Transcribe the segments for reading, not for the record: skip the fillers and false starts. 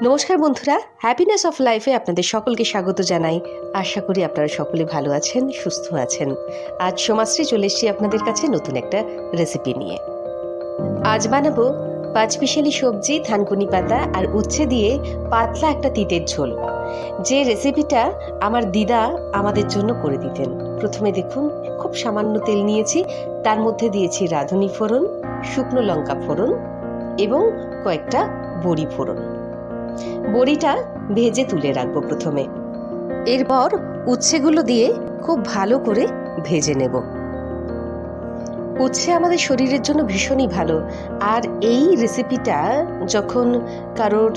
নমস্কার বন্ধুরা, happiness of লাইফে আপনাদের সকলকে স্বাগত জানাই। আশা করি আপনারা সকলে ভালো আছেন, সুস্থ আছেন। আজ সোমাশ্রী চলে এসেছি আপনাদের কাছে নতুন একটা রেসিপি নিয়ে। আজ বানাবো পাঁচমিশালি সবজি, থানকুনি পাতা আর উচ্ছে দিয়ে পাতলা একটা তিতের ঝোল। যে রেসিপিটা আমার দিদা আমাদের জন্য করে দিতেন। প্রথমে দেখুন, খুব সামান্য তেল নিয়েছি, তার মধ্যে দিয়েছি রাঁধুনি ফোড়ন, শুকনো লঙ্কা ফোড়ন এবং কয়েকটা বড়ি ফোড়ন। বড়িটা ভেজে তুলে রাখবো প্রথমে। এরপর উচ্ছেগুলো দিয়ে খুব ভালো করে ভেজে নেব। উচ্ছে আমাদের শরীরের জন্য ভীষণই ভালো, আর এই রেসিপিটা যখন কারোর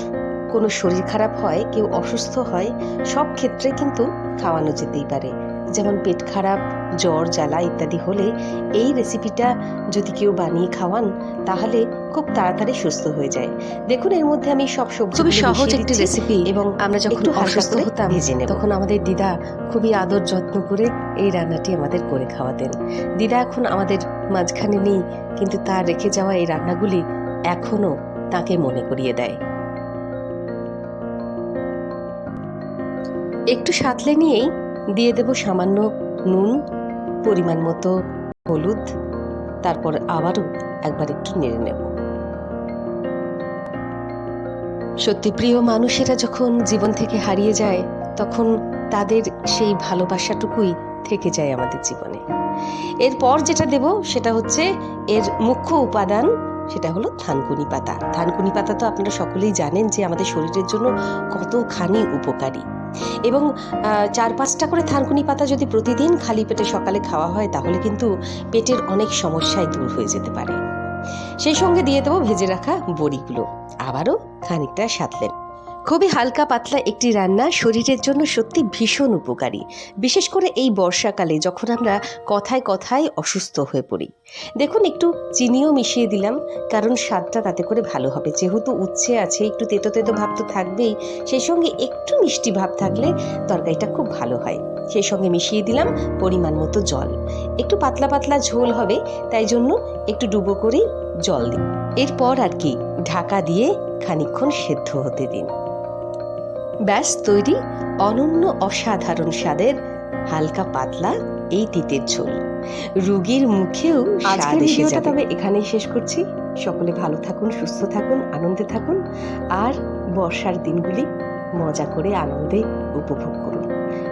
কোনো শরীর খারাপ হয়, কেউ অসুস্থ হয়, সব ক্ষেত্রে কিন্তু খাওয়ানো যেতেই পারে। যেমন পেট খারাপ, জ্বর, জ্বালা ইত্যাদি হলে এই রেসিপিটা যদি কেউ বানিয়ে খাওয়ান, তাহলে খুব তাড়াতাড়ি সুস্থ হয়ে যায়। দেখুন, এর মধ্যে আমি সব সবজি, খুবই সহজ একটি রেসিপি, এবং আমরা যখন অসুস্থ হতাম ভেজে নেব, তখন আমাদের দিদা খুবই আদর যত্ন করে এই রান্নাটি আমাদের করে খাওয়াতেন। দিদা এখন আমাদের মাঝখানে নেই, কিন্তু তার রেখে যাওয়া এই রান্নাগুলি এখনো তাকে মনে করিয়ে দেয়। একটু সাঁতলে নিয়েই দিয়ে দেব সামান্য নুন, পরিমাণ মতো হলুদ, তারপর আবারও একবার একটু নেড়ে নেব। সত্যি প্রিয় মানুষেরা যখন জীবন থেকে হারিয়ে যায়, তখন তাদের সেই ভালোবাসাটুকুই থেকে যায় আমাদের জীবনে। এরপর যেটা দেব সেটা হচ্ছে এর মুখ্য উপাদান, সেটা হলো থানকুনি পাতা। থানকুনি পাতা তো আপনারা সকলেই জানেন যে আমাদের শরীরের জন্য কতখানি উপকারী, এবং 4-5টা করে থানকুনি পাতা যদি প্রতিদিন খালি পেটে সকালে খাওয়া হয়, তাহলে কিন্তু পেটের অনেক সমস্যাই দূর হয়ে যেতে পারে। সেই সঙ্গে দিয়ে দেবো ভেজে রাখা বড়িগুলো, আবারও খানিকটা সাঁতলেন। খুবই হালকা পাতলা একটি রান্না, শরীরের জন্য সত্যি ভীষণ উপকারী, বিশেষ করে এই বর্ষাকালে যখন আমরা কথায় কথায় অসুস্থ হয়ে পড়ি। দেখুন, একটু চিনিও মিশিয়ে দিলাম, কারণ স্বাদটা তাতে করে ভালো হবে। যেহেতু উচ্ছে আছে, একটু তেতো তেতো ভাব তো থাকবেই, সেই সঙ্গে একটু মিষ্টি ভাব থাকলে তরকারিটা খুব ভালো হয়। সেই সঙ্গে মিশিয়ে দিলাম পরিমাণ মতো জল। একটু পাতলা পাতলা ঝোল হবে, তাই জন্য একটু ডুবো করেই জল দিই। এরপর আর কি, ঢাকা দিয়ে খানিকক্ষণ সেদ্ধ হতে দিন। ব্যাস তৈরি অনন্য অসাধারণ স্বাদের হালকা পাতলা এই তিতের ঝোল। রোগীর মুখেও স্বাদ এসে যাবে। তবে এখানেই শেষ করছি। সকলে ভালো থাকুন, সুস্থ থাকুন, আনন্দে থাকুন, আর বর্ষার দিনগুলি মজা করে আনন্দে উপভোগ করুন।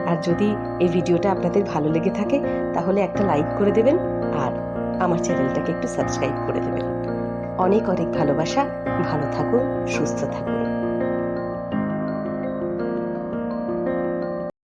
আর যদি এই ভিডিওটা আপনাদের ভালো লেগে থাকে, তাহলে একটা লাইক করে দেবেন, আর আমার চ্যানেলটাকে একটু সাবস্ক্রাইব করে দেবেন। অনেক অনেক ভালোবাসা। ভালো থাকুন, সুস্থ থাকুন।